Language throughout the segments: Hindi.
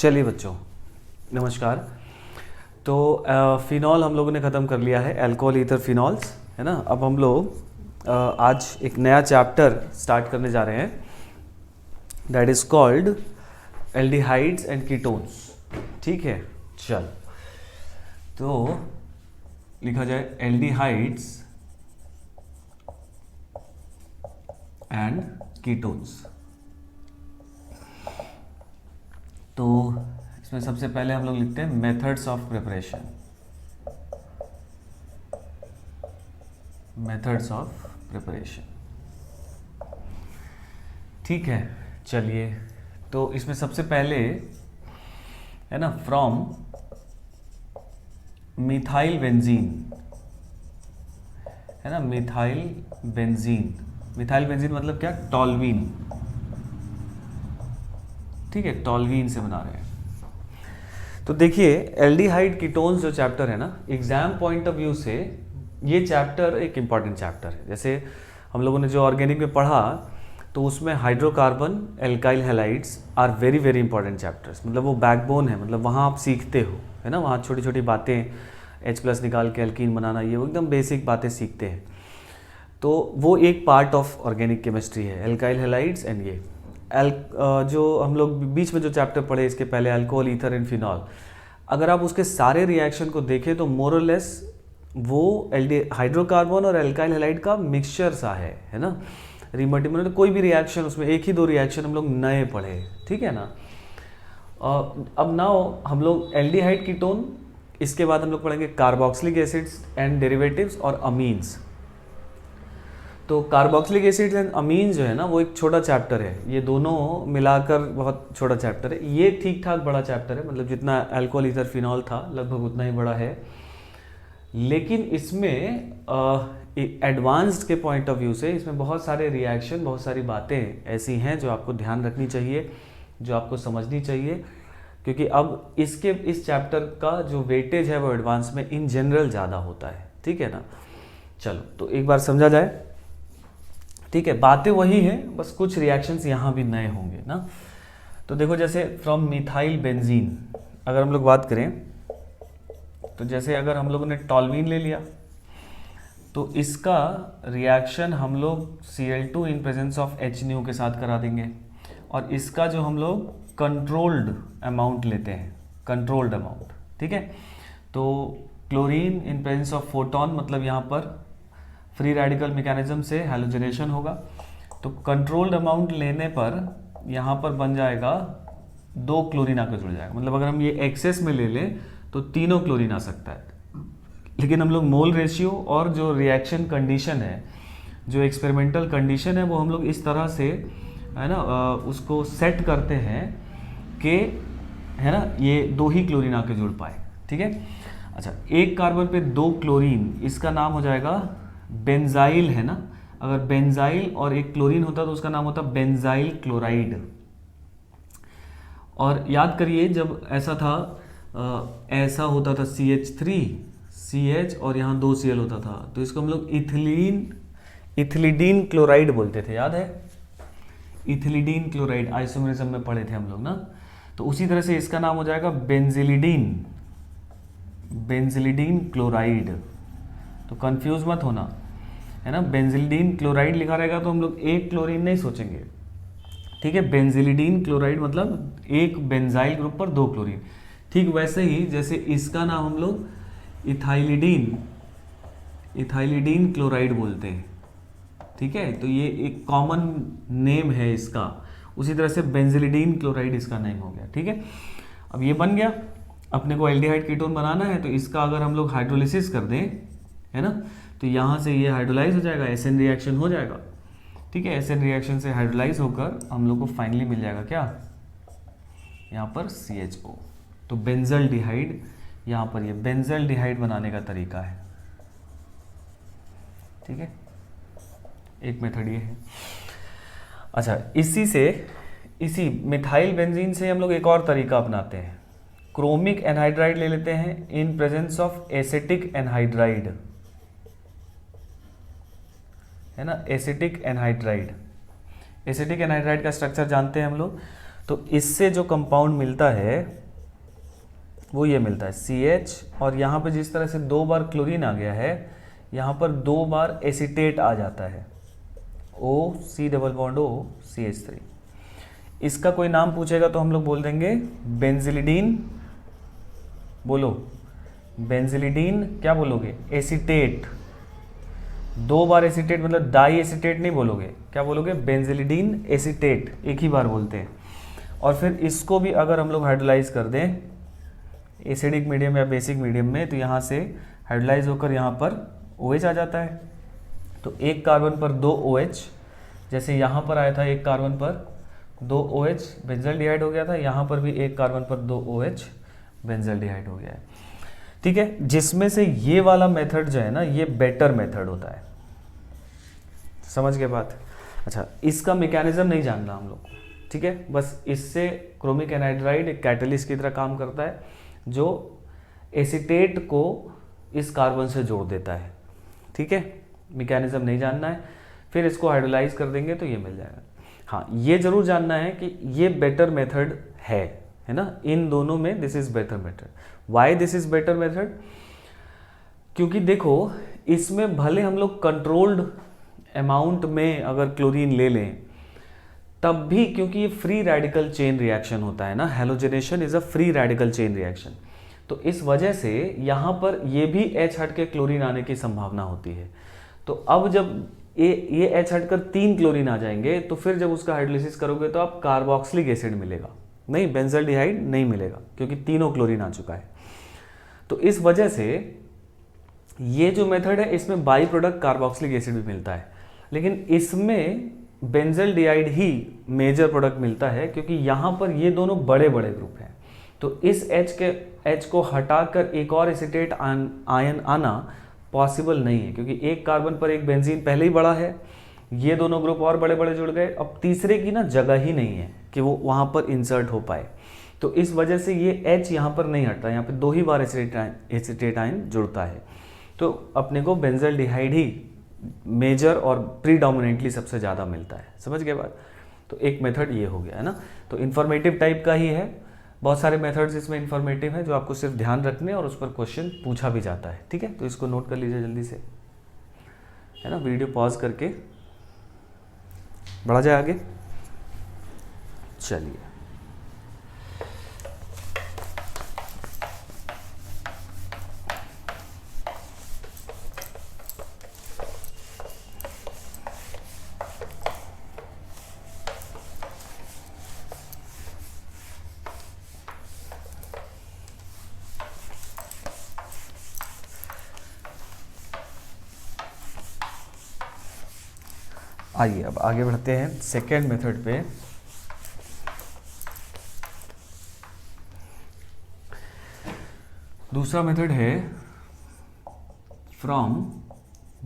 चलिए बच्चों, नमस्कार। तो फिनॉल हम लोगों ने ख़त्म कर लिया है, अल्कोहल ईथर फिनॉल्स, है ना। अब हम लोग आज एक नया चैप्टर स्टार्ट करने जा रहे हैं, that is called aldehydes and ketones. ठीक है, चल तो लिखा जाए एल्डिहाइड्स एंड कीटोन्स। तो इसमें सबसे पहले हम लोग लिखते हैं methods of preparation. Methods of preparation, ठीक है। चलिए, तो इसमें सबसे पहले है ना, फ्रॉम मिथाइल बेंजीन, है ना, मिथाइल बेंजीन। मिथाइल बेंजीन मतलब क्या? टॉल्वीन। ठीक है, टॉल्वीन से बना रहे हैं। तो देखिए, एल्डिहाइड कीटोन्स जो चैप्टर है ना, एग्जाम पॉइंट ऑफ व्यू से ये चैप्टर एक इम्पॉर्टेंट चैप्टर है। जैसे हम लोगों ने जो ऑर्गेनिक में पढ़ा, तो उसमें hydrocarbon, alkyl halides are very very important chapters. मतलब वो बैकबोन है, मतलब वहाँ आप सीखते हो, है ना। वहाँ छोटी छोटी बातें, H+ निकाल के एल्कीन बनाना, ये वो एकदम बेसिक बातें सीखते हैं। तो वो एक पार्ट ऑफ ऑर्गेनिक केमिस्ट्री है, एल्काइल हैलाइड्स एंड ये जो हम लोग बीच में जो चैप्टर पढ़े इसके पहले, अल्कोहल ईथर एंड फिनॉल, अगर आप उसके सारे रिएक्शन को देखें तो मोर और लेस वो हाइड्रोकार्बन और एल्काइल हैलाइड का मिक्सचर सा है ना। रिमल्टीपल कोई भी रिएक्शन, उसमें एक ही दो रिएक्शन हम लोग नए पढ़े, ठीक है ना। अब नाउ हम लोग एल्डिहाइड कीटोन, इसके बाद हम लोग पढ़ेंगे कार्बोक्सिलिक एसिड्स एंड डेरिवेटिव्स और अमीन्स। तो कार्बोक्सिलिक एसिड्स एंड अमीन जो है ना, वो एक छोटा चैप्टर है। ये दोनों मिलाकर बहुत छोटा चैप्टर है। ये ठीक ठाक बड़ा चैप्टर है, मतलब जितना अल्कोहल ईथर फिनॉल था लगभग उतना ही बड़ा है। लेकिन इसमें एडवांस्ड के पॉइंट ऑफ व्यू से इसमें बहुत सारे रिएक्शन, बहुत सारी बातें ऐसी हैं जो आपको ध्यान रखनी चाहिए, जो आपको समझनी चाहिए, क्योंकि अब इस चैप्टर का जो वेटेज है वो एडवांस में इन जनरल ज़्यादा होता है, ठीक है ना। चलो, तो एक बार समझा जाए, ठीक है। बातें वही हैं, बस कुछ रिएक्शंस यहाँ भी नए होंगे ना। तो देखो, जैसे फ्रॉम मिथाइल बेंजीन अगर हम लोग बात करें, तो जैसे अगर हम लोगों ने टॉल्वीन ले लिया, तो इसका रिएक्शन हम लोग Cl2 in presence of HNO के साथ करा देंगे। और इसका जो हम लोग कंट्रोल्ड अमाउंट लेते हैं, कंट्रोल्ड अमाउंट, ठीक है। तो chlorine in presence of photon, मतलब यहाँ पर फ्री रेडिकल मैकेनिज्म से हैलोजनेशन होगा। तो कंट्रोल्ड अमाउंट लेने पर यहाँ पर बन जाएगा 2 क्लोरीन आकर जुड़ जाएगा। मतलब अगर हम ये एक्सेस में ले लें तो तीनों क्लोरीन आ सकता है। लेकिन हम लोग मोल रेशियो और जो रिएक्शन कंडीशन है, जो एक्सपेरिमेंटल कंडीशन है, वो हम लोग इस तरह से, है ना, उसको सेट करते हैं कि, है ना, ये 2 ही क्लोरीन आके जुड़ पाए, ठीक है। अच्छा, एक कार्बन पे 2 क्लोरीन, इसका नाम हो जाएगा बेंजाइल, है ना। अगर बेंजाइल और एक क्लोरीन होता तो उसका नाम होता बेंजाइल क्लोराइड। और याद करिए, जब ऐसा था, ऐसा होता था CH3CH और यहाँ 2 Cl होता था, तो इसको हम लोग इथिलीडीन क्लोराइड बोलते थे, याद है। इथिलीडीन क्लोराइड आइसोमेरिज्म में पढ़े थे हम लोग ना। तो उसी तरह से इसका नाम हो जाएगा बेंजिलिडीन क्लोराइड। तो कंफ्यूज मत होना, है ना। बेंजिलिडीन क्लोराइड लिखा रहेगा तो हम लोग एक क्लोरीन नहीं सोचेंगे, ठीक है। बेंजिलिडीन क्लोराइड मतलब एक बेंजाइल ग्रुप पर 2 क्लोरीन। ठीक वैसे ही जैसे इसका नाम हम लोग इथाइलिडीन क्लोराइड बोलते हैं, ठीक है। तो ये एक कॉमन नेम है इसका। उसी तरह से बेंजिलिडीन क्लोराइड इसका नेम हो गया, ठीक है। अब ये बन गया, अपने को एल्डिहाइड कीटोन बनाना है, तो इसका अगर हम लोग हाइड्रोलिसिस कर दें, है ना, तो यहाँ से ये हाइड्रोलाइज हो जाएगा, SN रिएक्शन हो जाएगा, ठीक है। SN रिएक्शन से हाइड्रोलाइज होकर हम लोग को फाइनली मिल जाएगा क्या, यहाँ पर CHO। तो बेंजल डिहाइड, यहाँ पर ये बेंजल डिहाइड बनाने का तरीका है, ठीक है। एक मेथड ये है। अच्छा, इसी मिथाइल बेंजीन से हम लोग एक और तरीका अपनाते हैं, क्रोमिक एनहाइड्राइड ले लेते हैं इन प्रेजेंस ऑफ एसिटिक एनहाइड्राइड, है ना। एसिटिक एनहाइड्राइड का स्ट्रक्चर जानते हैं हम लोग। तो इससे जो कंपाउंड मिलता है वो ये मिलता है CH, और यहाँ पे जिस तरह से 2 बार क्लोरीन आ गया है, यहाँ पर 2 बार एसीटेट आ जाता है, O double bond O CH3। इसका कोई नाम पूछेगा तो हम लोग बोल देंगे बेंजिलिडीन। बोलो बेंजिलिडीन, क्या बोलोगे? एसीटेट। 2 बार एसीटेट मतलब डाई एसीटेट नहीं बोलोगे, क्या बोलोगे? बेंजिलिडीन एसीटेट, एक ही बार बोलते हैं। और फिर इसको भी अगर हम लोग हाइड्रोलाइज कर दें एसिडिक मीडियम या बेसिक मीडियम में, तो यहाँ से हाइड्रोलाइज होकर यहाँ पर OH आ जाता है। तो एक कार्बन पर 2 OH, जैसे यहाँ पर आया था एक कार्बन पर 2 OH बेंजल्डिहाइड हो गया था, यहाँ पर भी एक कार्बन पर 2 OH बेंजल्डिहाइड हो गया है। ठीक है, जिसमें से ये वाला मेथड जो है ना, ये बेटर मेथड होता है। समझ गए बात? अच्छा, इसका मैकेनिज्म नहीं जानना हम लोग को, ठीक है। बस इससे क्रोमिक एनहाइड्राइड एक कैटलिस्ट की तरह काम करता है, जो एसीटेट को इस कार्बन से जोड़ देता है। ठीक है, मैकेनिज्म नहीं जानना है, फिर इसको हाइड्रोलाइज कर देंगे तो ये मिल जाएगा। हाँ, ये जरूर जानना है कि ये बेटर मेथड है ना, इन दोनों में this is better method. Why this is better method? क्योंकि देखो, इसमें भले हम लोग कंट्रोल्ड अमाउंट में अगर क्लोरीन ले लें तब भी, क्योंकि ये फ्री रेडिकल चेन रिएक्शन होता है ना, halogenation is a free radical chain reaction, तो इस वजह से यहाँ पर ये भी H हट के क्लोरीन आने की संभावना होती है। तो अब जब ये H हटकर 3 क्लोरीन आ जाएंगे, तो फिर जब उसका हाइड्रोलिसिस करोगे तो आप कार्बोक्सिलिक एसिड मिलेगा, नहीं बेंजल्डिहाइड नहीं मिलेगा, क्योंकि तीनों क्लोरीन आ चुका है। तो इस वजह से ये जो मेथड है, इसमें बाई प्रोडक्ट कार्बोक्सिलिक एसिड भी मिलता है, लेकिन इसमें बेंजल्डिहाइड ही मेजर प्रोडक्ट मिलता है, क्योंकि यहाँ पर ये दोनों बड़े बड़े ग्रुप हैं। तो इस H को हटाकर एक और एसीटेट आयन आना पॉसिबल नहीं है, क्योंकि एक कार्बन पर एक बेंजीन पहले ही बड़ा है, ये दोनों ग्रुप और बड़े बड़े जुड़ गए, अब तीसरे की ना जगह ही नहीं है कि वो वहाँ पर इंसर्ट हो पाए। तो इस वजह से ये H यहाँ पर नहीं हटता, यहाँ पे 2 ही बार एसीटेट आयन जुड़ता है। तो अपने को बेंजल्डिहाइड ही मेजर और प्रीडोमिनेंटली सबसे ज़्यादा मिलता है। समझ गए बात? तो एक मेथड ये हो गया है ना, तो इन्फॉर्मेटिव टाइप का ही है। बहुत सारे मेथड्स इसमें इन्फॉर्मेटिव हैं जो आपको सिर्फ ध्यान रखने और उस पर क्वेश्चन पूछा भी जाता है। ठीक है, तो इसको नोट कर लीजिए जल्दी से, है ना। वीडियो पॉज करके बढ़ा जाए आगे। चलिए, आइए अब आगे बढ़ते हैं सेकेंड मेथड पे। दूसरा मेथड है फ्रॉम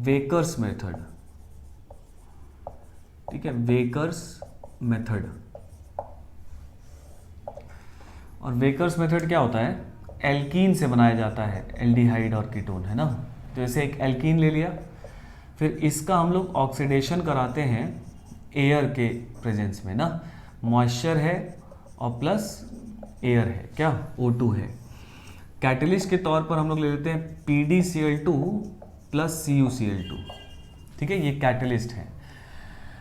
वेकर्स मेथड। ठीक है, वेकर्स मेथड। और वेकर्स मेथड क्या होता है? एल्कीन से बनाया जाता है, एल्डिहाइड और कीटोन, है ना। तो जैसे एक एल्कीन ले लिया, फिर इसका हम लोग ऑक्सीडेशन कराते हैं एयर के प्रेजेंस में ना, मॉइस्चर है और प्लस एयर है, क्या O2 है। कैटलिस्ट के तौर पर हम लोग ले लेते हैं PdCl2 प्लस CuCl2। ठीक है, ये कैटलिस्ट है।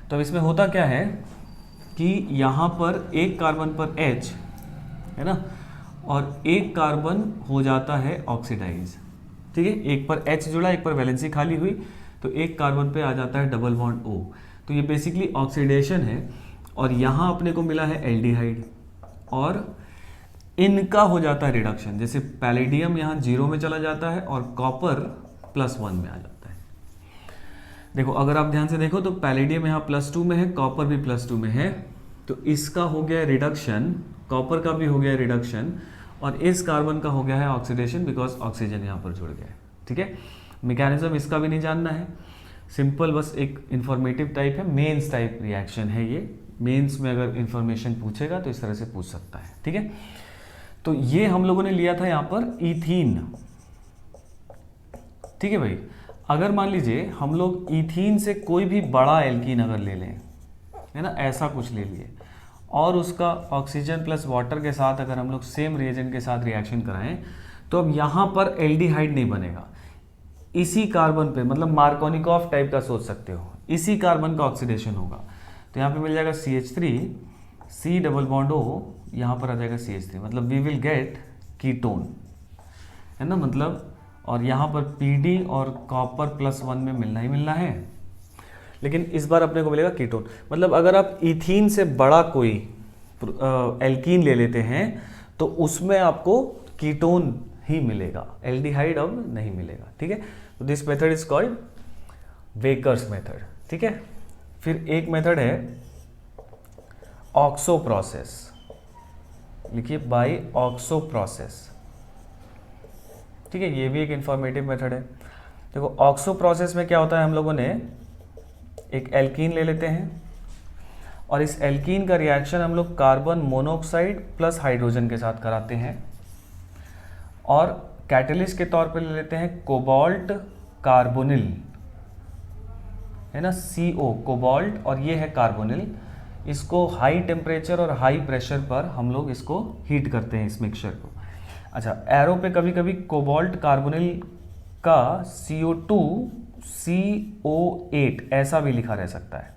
तो अब इसमें होता क्या है कि यहाँ पर एक कार्बन पर H है ना, और एक कार्बन हो जाता है ऑक्सीडाइज। ठीक है, एक पर H जुड़ा, एक पर वैलेंसी खाली हुई, तो एक कार्बन पे आ जाता है डबल बॉन्ड O। तो ये बेसिकली ऑक्सीडेशन है, और यहाँ अपने को मिला है एल्डिहाइड, और इनका हो जाता है रिडक्शन। जैसे पैलेडियम यहाँ 0 में चला जाता है और कॉपर +1 में आ जाता है। देखो, अगर आप ध्यान से देखो तो पैलेडियम यहाँ +2 में है, कॉपर भी +2 में है, तो इसका हो गया रिडक्शन, कॉपर का भी हो गया रिडक्शन, और इस कार्बन का हो गया है ऑक्सीडेशन, बिकॉज ऑक्सीजन यहाँ पर जुड़ गया है। ठीक है, मैकेनिज्म इसका भी नहीं जानना है, सिंपल बस एक इंफॉर्मेटिव टाइप है, मेंस टाइप रिएक्शन है ये। मेंस में अगर इंफॉर्मेशन पूछेगा तो इस तरह से पूछ सकता है। ठीक है, तो ये हम लोगों ने लिया था यहाँ पर ईथीन। ठीक है भाई, अगर मान लीजिए हम लोग ईथीन से कोई भी बड़ा एल्कीन अगर ले लें, है ना, ऐसा कुछ ले लिए, और उसका ऑक्सीजन प्लस वाटर के साथ अगर हम लोग सेम रिएजेंट के साथ रिएक्शन कराएं तो अब यहाँ पर एल्डिहाइड नहीं बनेगा, इसी कार्बन पे, मतलब मार्कोनिकॉफ टाइप का सोच सकते हो, इसी कार्बन का ऑक्सीडेशन होगा। तो यहाँ पे मिल जाएगा CH3, C double bond O, यहाँ पर आ जाएगा CH3, मतलब वी विल गेट कीटोन, है ना, मतलब, और यहाँ पर PD और कॉपर +1 में मिलना ही मिलना है, लेकिन इस बार अपने को मिलेगा कीटोन। मतलब अगर आप इथीन से बड़ा कोई एल्कीन ले लेते हैं तो उसमें आपको कीटोन ही मिलेगा, एल्डिहाइड अब नहीं मिलेगा, ठीक है। तो this method is called Wacker's method, ठीक है। फिर एक मेथड है ऑक्सो प्रोसेस, लिखिए बाय ऑक्सो प्रोसेस, ठीक है, ये भी एक इंफॉर्मेटिव मेथड है। देखो ऑक्सो प्रोसेस में क्या होता है, हम लोगों ने एक एल्कीन ले लेते हैं और इस एल्कीन का रिएक्शन हम लोग कार्बन मोनोऑक्साइड प्लस हाइड्रोजन के साथ कराते हैं और कैटलिस्ट के तौर पे ले लेते हैं कोबाल्ट कार्बोनिल, है ना, CO कोबाल्ट, और ये है कार्बोनिल। इसको हाई टेम्परेचर और हाई प्रेशर पर हम लोग इसको हीट करते हैं इस मिक्सचर को। अच्छा, एरो पे कभी कभी कोबाल्ट कार्बोनिल का CO2 CO8 ऐसा भी लिखा रह सकता है,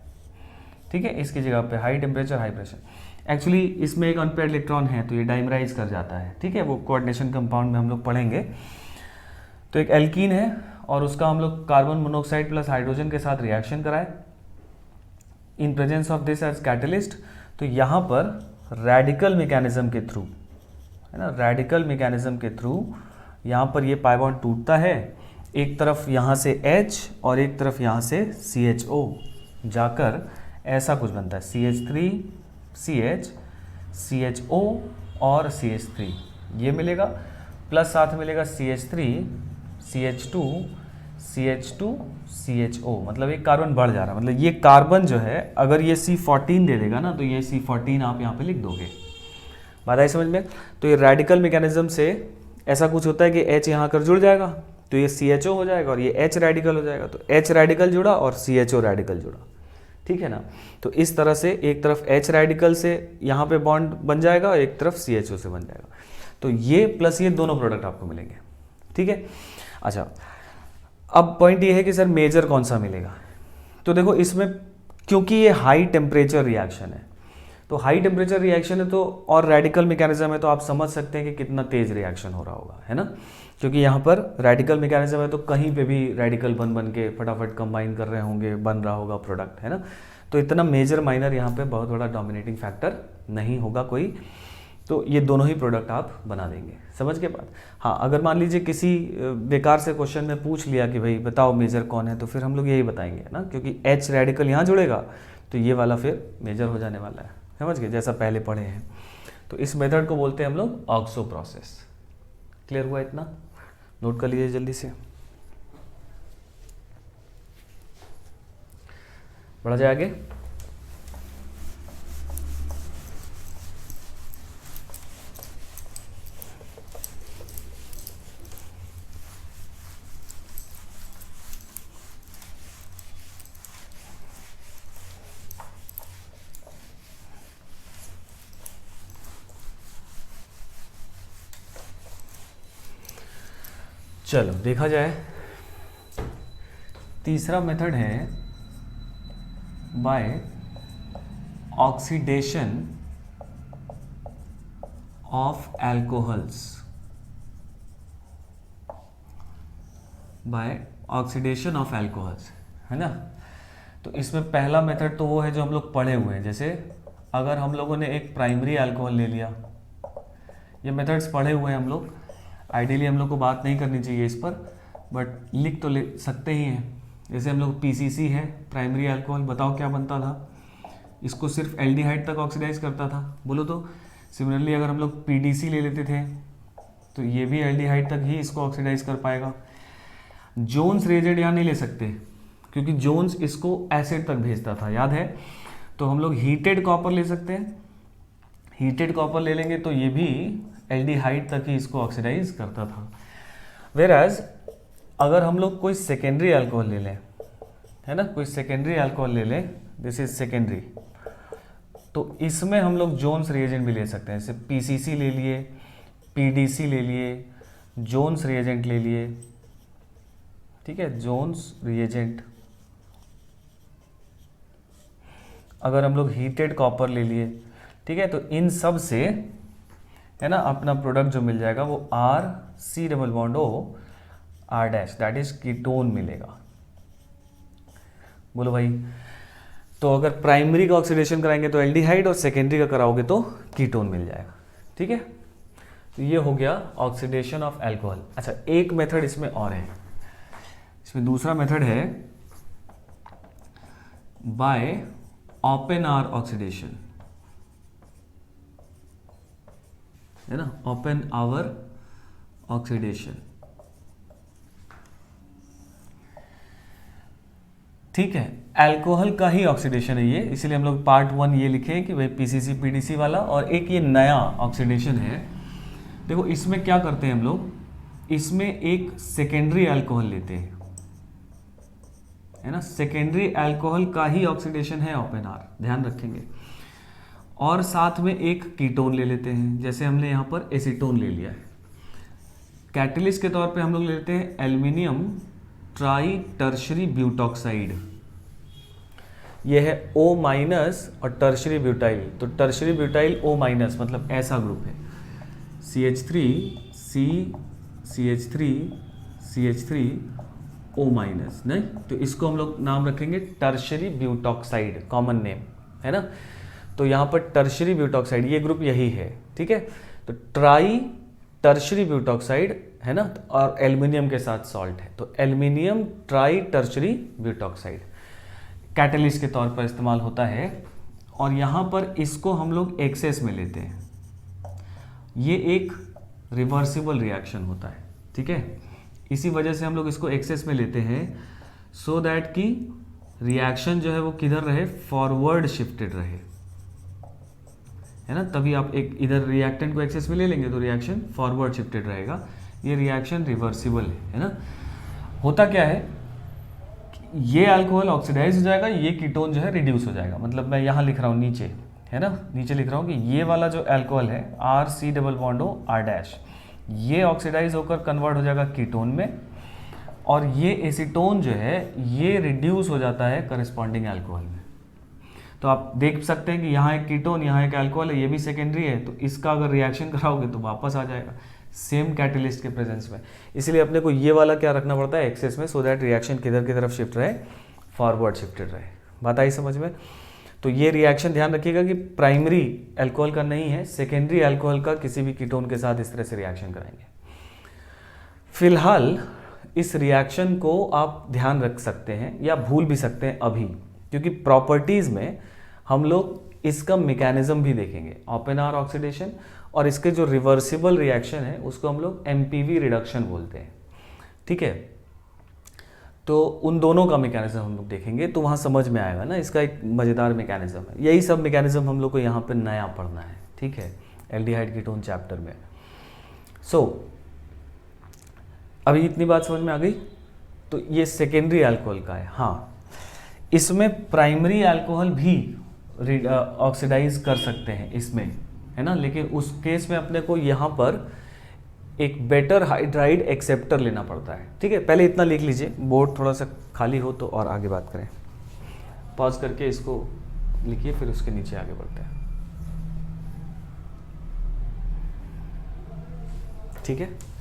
ठीक है, इसकी जगह पे high temperature high pressure. Actually इसमें एक अनपेयर्ड इलेक्ट्रॉन है तो ये डाइमराइज कर जाता है, ठीक है, वो कोऑर्डिनेशन कंपाउंड में हम लोग पढ़ेंगे। तो एक एल्कीन है और उसका हम लोग कार्बन मोनोऑक्साइड प्लस हाइड्रोजन के साथ रिएक्शन कराए in presence of this as catalyst. तो यहाँ पर रेडिकल मैकेनिज्म के थ्रू, है ना, रेडिकल मैकेनिज्म के थ्रू यहाँ पर ये पाई बॉन्ड टूटता है, एक तरफ यहाँ से H और एक तरफ यहाँ से CHO जाकर ऐसा कुछ बनता है, CH3 CH CHO और CH3 ये मिलेगा, प्लस साथ मिलेगा CH3 CH2 CH2 CHO, मतलब एक कार्बन बढ़ जा रहा है, मतलब ये कार्बन जो है अगर ये C14 दे देगा ना तो ये C14 आप यहाँ पे लिख दोगे, बात आई समझ में। तो ये रेडिकल मैकेनिज्म से ऐसा कुछ होता है कि H यहाँ कर जुड़ जाएगा तो ये CHO हो जाएगा और ये H रेडिकल हो जाएगा, तो H रेडिकल जुड़ा और CHO रेडिकल जुड़ा, ठीक है ना। तो इस तरह से एक तरफ H रेडिकल से यहाँ पे बॉन्ड बन जाएगा और एक तरफ CHO से बन जाएगा, तो ये प्लस ये दोनों प्रोडक्ट आपको मिलेंगे, ठीक है। अच्छा, अब पॉइंट ये है कि सर मेजर कौन सा मिलेगा, तो देखो इसमें क्योंकि ये हाई टेम्परेचर रिएक्शन है, तो हाई टेम्परेचर रिएक्शन है तो और रेडिकल मैकेनिज्म है तो आप समझ सकते हैं कि कितना तेज रिएक्शन हो रहा होगा, है ना, क्योंकि यहाँ पर रेडिकल मैकेनिज्म है तो कहीं पे भी रेडिकल बन बन के फटाफट कंबाइन कर रहे होंगे, बन रहा होगा प्रोडक्ट, है ना। तो इतना मेजर माइनर यहाँ पे बहुत बड़ा डोमिनेटिंग फैक्टर नहीं होगा कोई, तो ये दोनों ही प्रोडक्ट आप बना देंगे, समझ के बाद। हाँ, अगर मान लीजिए किसी बेकार से क्वेश्चन में पूछ लिया कि भाई बताओ मेजर कौन है, तो फिर हम लोग यही बताएंगे ना, क्योंकि H रेडिकल यहाँ जुड़ेगा तो ये वाला फिर मेजर हो जाने वाला है, समझ गए, जैसा पहले पढ़े हैं। तो इस मेथड को बोलते हैं हम लोग ऑक्सो प्रोसेस। क्लियर हुआ इतना, नोट कर लीजिए जल्दी से, बढ़ा जाए आगे। चलो देखा जाए, तीसरा मेथड है by oxidation of alcohols, by oxidation of alcohols, है ना। तो इसमें पहला मेथड तो वो है जो हम लोग पढ़े हुए हैं, जैसे अगर हम लोगों ने एक प्राइमरी अल्कोहल ले लिया, ये मेथड्स पढ़े हुए हैं हम लोग, आइडियली हम लोग को बात नहीं करनी चाहिए इस पर, बट लिख तो ले सकते ही हैं। जैसे हम लोग PCC है प्राइमरी अल्कोहल, बताओ क्या बनता था, इसको सिर्फ एल्डिहाइड तक ऑक्सीडाइज करता था, बोलो तो। सिमिलरली अगर हम लोग PDC ले लेते थे तो ये भी एल्डिहाइड तक ही इसको ऑक्सीडाइज कर पाएगा। जोन्स रिएजेंट यहाँ नहीं ले सकते क्योंकि जोन्स इसको एसिड तक भेजता था, याद है। तो हम लोग हीटेड कॉपर ले सकते हैं, हीटेड कॉपर ले लेंगे तो ये भी एल्डिहाइड तक ही इसको ऑक्सीडाइज करता था। वेराज अगर हम लोग कोई सेकेंडरी अल्कोहल ले लें, है ना, कोई सेकेंडरी अल्कोहल ले लें, दिस इज सेकेंडरी, तो इसमें हम लोग जोन्स रिएजेंट भी ले सकते हैं, जैसे पीसीसी ले लिए, पीडीसी ले लिए, जोन्स रिएजेंट ले लिए, ठीक है, जोन्स रिएजेंट। अगर हम लोग हीटेड कॉपर ले लिए, ठीक है, तो इन सब से है ना अपना प्रोडक्ट जो मिल जाएगा वो R C double bond O R dash, that is ketone मिलेगा। बोलो भाई। तो अगर प्राइमरी का ऑक्सीडेशन कराएंगे तो एल्डिहाइड और सेकेंडरी का कराओगे तो कीटोन मिल जाएगा, ठीक है। तो ये हो गया ऑक्सीडेशन ऑफ अल्कोहल। अच्छा, एक मेथड इसमें और है, इसमें दूसरा मेथड है बाय ओपन आर ऑक्सीडेशन, है ना, ओपन आवर ऑक्सीडेशन, ठीक है। अल्कोहल का ही ऑक्सीडेशन है ये, इसलिए हम लोग पार्ट 1 ये लिखे कि भाई पीसीसी पीडीसी वाला, और एक ये नया ऑक्सीडेशन है। देखो इसमें क्या करते हैं हम लोग, इसमें एक सेकेंडरी अल्कोहल लेते हैं, है ना, सेकेंडरी अल्कोहल का ही ऑक्सीडेशन है ओपन आर, ध्यान रखेंगे। और साथ में एक कीटोन ले लेते हैं, जैसे हमने यहाँ पर एसीटोन ले लिया है। कैटलिस्ट के तौर पे हम लोग लेते हैं एल्युमिनियम ट्राई टर्शरी ब्यूटॉक्साइड, यह है O माइनस और टर्शरी ब्यूटाइल, तो टर्शरी ब्यूटाइल O माइनस मतलब ऐसा ग्रुप है, CH3 C CH3 CH3 O minus, नहीं तो इसको हम लोग नाम रखेंगे टर्शरी ब्यूटॉक्साइड, कॉमन नेम है ना। तो यहाँ पर टर्शरी ब्यूटॉक्साइड ये ग्रुप यही है, ठीक है। तो ट्राई टर्शरी ब्यूटॉक्साइड है ना, और एल्युमिनियम के साथ सॉल्ट है, तो aluminium try tertiary butoxide catalyst के तौर पर इस्तेमाल होता है। और यहाँ पर इसको हम लोग एक्सेस में लेते हैं, ये एक रिवर्सिबल रिएक्शन होता है, ठीक है। इसी वजह से हम लोग इसको एक्सेस में लेते हैं, सो दैट कि रिएक्शन जो है वो किधर रहे, फॉरवर्ड शिफ्टेड रहे, है ना। तभी आप एक इधर रिएक्टेंट को एक्सेस में ले लेंगे तो रिएक्शन फॉरवर्ड शिफ्टेड रहेगा, ये रिएक्शन रिवर्सिबल है ना। होता क्या है, ये अल्कोहल ऑक्सीडाइज हो जाएगा, ये कीटोन जो है रिड्यूस हो जाएगा। मतलब मैं यहाँ लिख रहा हूँ नीचे, है ना, नीचे लिख रहा हूँ कि ये वाला जो अल्कोहल है R C double bond O R dash, ये ऑक्सीडाइज होकर कन्वर्ट हो जाएगा कीटोन में, और ये एसीटोन जो है ये रिड्यूस हो जाता है करस्पॉन्डिंग अल्कोहल में। तो आप देख सकते हैं कि यहाँ एक कीटोन, यहाँ एक अल्कोहल है, ये भी सेकेंडरी है, तो इसका अगर रिएक्शन कराओगे तो वापस आ जाएगा सेम कैटलिस्ट के प्रेजेंस में। इसलिए अपने को ये वाला क्या रखना पड़ता है एक्सेस में, सो दैट रिएक्शन किधर की तरफ शिफ्ट रहे, फॉरवर्ड शिफ्टेड रहे। बात आई समझ में। तो ये रिएक्शन ध्यान रखिएगा कि प्राइमरी अल्कोहल का नहीं है, सेकेंडरी अल्कोहल का किसी भी कीटोन के साथ इस तरह से रिएक्शन कराएंगे। फिलहाल इस रिएक्शन को आप ध्यान रख सकते हैं या भूल भी सकते हैं अभी, क्योंकि प्रॉपर्टीज में हम लोग इसका मैकेनिज्म भी देखेंगे, ओपन आर ऑक्सीडेशन, और इसके जो रिवर्सिबल रिएक्शन है उसको हम लोग एमपीवी रिडक्शन बोलते हैं, ठीक है। तो उन दोनों का मैकेनिज्म हम लोग देखेंगे, तो वहाँ समझ में आएगा ना, इसका एक मज़ेदार मैकेनिज्म है। यही सब मैकेनिज्म हम लोग को यहाँ पे नया पढ़ना है, ठीक है, एल्डिहाइड कीटोन चैप्टर में। अभी इतनी बात समझ में आ गई। तो ये सेकेंडरी अल्कोहल का है। हाँ, इसमें प्राइमरी अल्कोहल भी ऑक्सीडाइज कर सकते हैं इसमें, है ना, लेकिन उस केस में अपने को यहाँ पर एक बेटर हाइड्राइड एक्सेप्टर लेना पड़ता है, ठीक है। पहले इतना लिख लीजिए, बोर्ड थोड़ा सा खाली हो तो और आगे बात करें। पॉज करके इसको लिखिए, फिर उसके नीचे आगे बढ़ते हैं, ठीक है।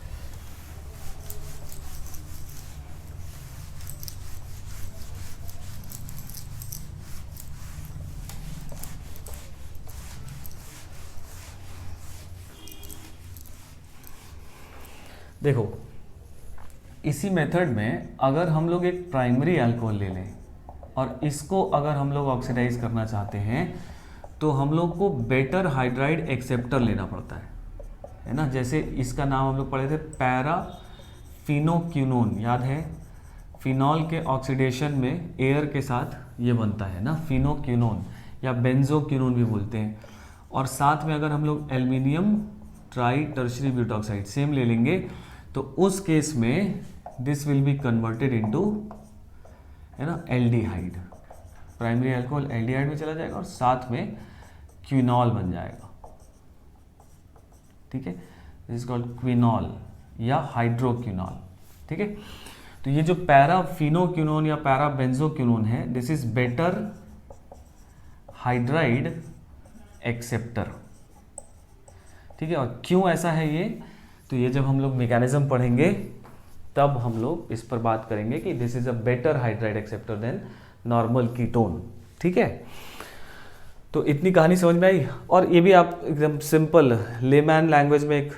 देखो, इसी मेथड में अगर हम लोग एक प्राइमरी अल्कोहल ले लें और इसको अगर हम लोग ऑक्सीडाइज करना चाहते हैं तो हम लोग को बेटर हाइड्राइड एक्सेप्टर लेना पड़ता है ना। जैसे इसका नाम हम लोग पढ़े थे पैराफिनोक्विनोन, याद है, फिनॉल के ऑक्सीडेशन में एयर के साथ ये बनता है ना, फिनोक्विनोन या बेंजोक्विनोन भी बोलते हैं। और साथ में अगर हम लोग aluminium try tertiary butoxide same ले लेंगे तो उस केस में this will be converted into, है ना, एल्डिहाइड। प्राइमरी अल्कोहल एल्डिहाइड में चला जाएगा और साथ में क्विनॉल बन जाएगा, ठीक है, दिस इज कॉल्ड क्विनॉल या हाइड्रोक्विनॉल, ठीक है। तो ये जो पैराफिनोक्विनोन या पैराबेंजोक्विनोन है, this is better hydride acceptor, ठीक है। और क्यों ऐसा है ये, तो ये जब हम लोग मैकेनिज्म पढ़ेंगे तब हम लोग इस पर बात करेंगे कि this is a better hydride acceptor than normal ketone, ठीक है। तो इतनी कहानी समझ में आई। और ये भी आप एकदम सिंपल लेमैन लैंग्वेज में एक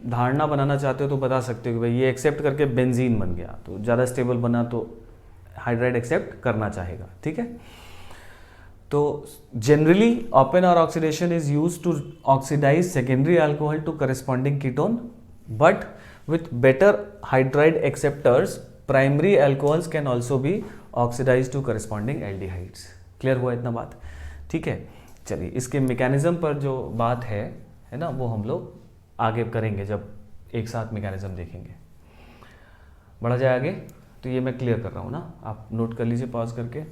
धारणा बनाना चाहते हो तो बता सकते हो कि भाई ये एक्सेप्ट करके बेंजीन बन गया, तो ज़्यादा स्टेबल बना तो हाइड्राइड एक्सेप्ट करना चाहेगा, ठीक है। तो generally Oppenauer oxidation is used to oxidise secondary alcohol to corresponding ketone, but with better hydride acceptors primary alcohols can also be oxidise to corresponding aldehydes. Clear हुआ इतना बात, ठीक है। चलिए इसके मैकेनिज्म पर जो बात है ना, वो हम लोग आगे करेंगे जब एक साथ मैकेनिज्म देखेंगे। बढ़ा जाए आगे, तो ये मैं क्लियर कर रहा हूँ ना, आप नोट कर लीजिए पॉज करके।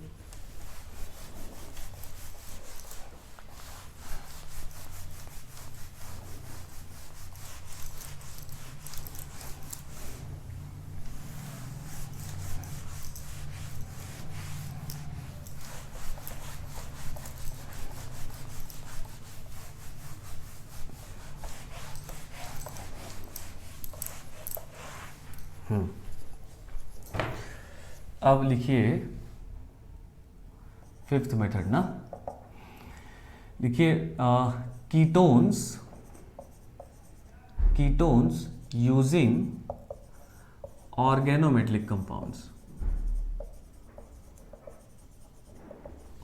अब लिखिए फिफ्थ मेथड ना, लिखिए ketones using organometallic compounds,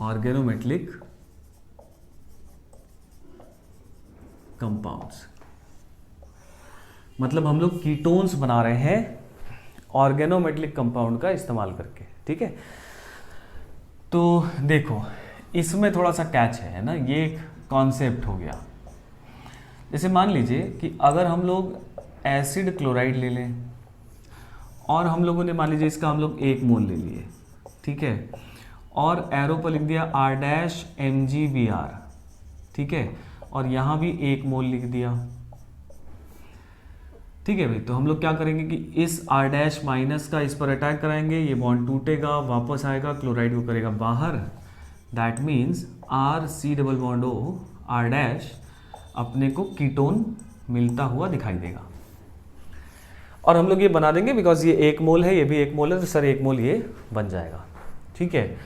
organometallic compounds मतलब हम लोग कीटोन्स बना रहे हैं ऑर्गेनोमेटलिक कंपाउंड का इस्तेमाल करके, ठीक है। तो देखो इसमें थोड़ा सा कैच है ना, ये एक कॉन्सेप्ट हो गया। जैसे मान लीजिए कि अगर हम लोग एसिड क्लोराइड ले लें और हम लोगों ने मान लीजिए इसका हम लोग 1 मोल ले लिए, ठीक है, और एरो पर लिख दिया R-MgBr, ठीक है, और यहाँ भी 1 मोल लिख दिया, ठीक है भाई। तो हम लोग क्या करेंगे कि इस R- माइनस का इस पर अटैक कराएंगे, ये बॉन्ड टूटेगा, वापस आएगा, क्लोराइड को करेगा बाहर, दैट मीन्स RC⋅O R' अपने को कीटोन मिलता हुआ दिखाई देगा। और हम लोग ये बना देंगे बिकॉज ये 1 मोल है, ये भी 1 मोल है, तो सर 1 मोल ये बन जाएगा, ठीक है।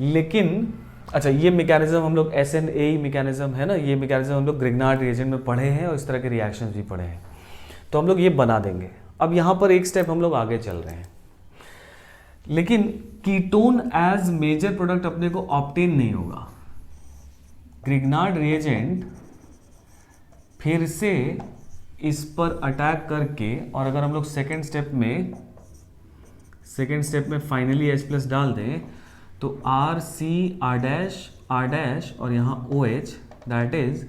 लेकिन अच्छा ये मैकेनिज्म हम लोग SNAE मैकेनिज्म है ना, ये मैकेनिज्म हम लोग ग्रिग्नार्ड रिएजेंट में पढ़े हैं और इस तरह के रिएक्शंस भी पढ़े हैं, तो हम लोग ये बना देंगे। अब यहाँ पर एक स्टेप हम लोग आगे चल रहे हैं, लेकिन कीटोन एज मेजर प्रोडक्ट अपने को ऑब्टेन नहीं होगा। ग्रिग्नार्ड रिएजेंट फिर से इस पर अटैक करके, और अगर हम लोग सेकेंड स्टेप में फाइनली H+ डाल दें तो RC R' और यहाँ OH, दैट इज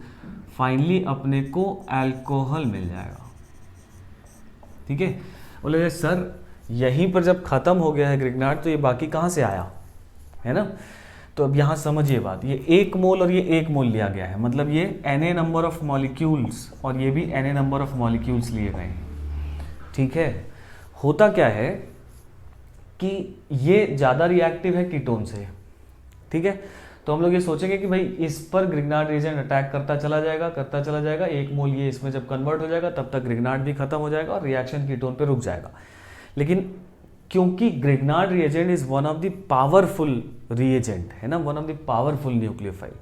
फाइनली अपने को अल्कोहल मिल जाएगा, ठीक है। बोले सर यहीं पर जब खत्म हो गया है ग्रिग्नार्ड तो ये बाकी कहाँ से आया, है ना। तो अब यहाँ समझिए बात, ये 1 मोल और ये 1 मोल लिया गया है, मतलब ये Na नंबर ऑफ मॉलिक्यूल्स और ये भी Na नंबर ऑफ मॉलिक्यूल्स लिए गए हैं, ठीक है। होता क्या है कि ये ज़्यादा रिएक्टिव है कीटोन से, ठीक है। तो हम लोग ये सोचेंगे कि भाई इस पर ग्रिग्नार्ड रिएजेंट अटैक करता चला जाएगा, 1 मोल ये इसमें जब कन्वर्ट हो जाएगा तब तक ग्रिग्नार्ड भी खत्म हो जाएगा और रिएक्शन कीटोन पे रुक जाएगा। लेकिन क्योंकि Grignard reagent is one of the powerful reagent, है ना, one of the powerful nucleophile,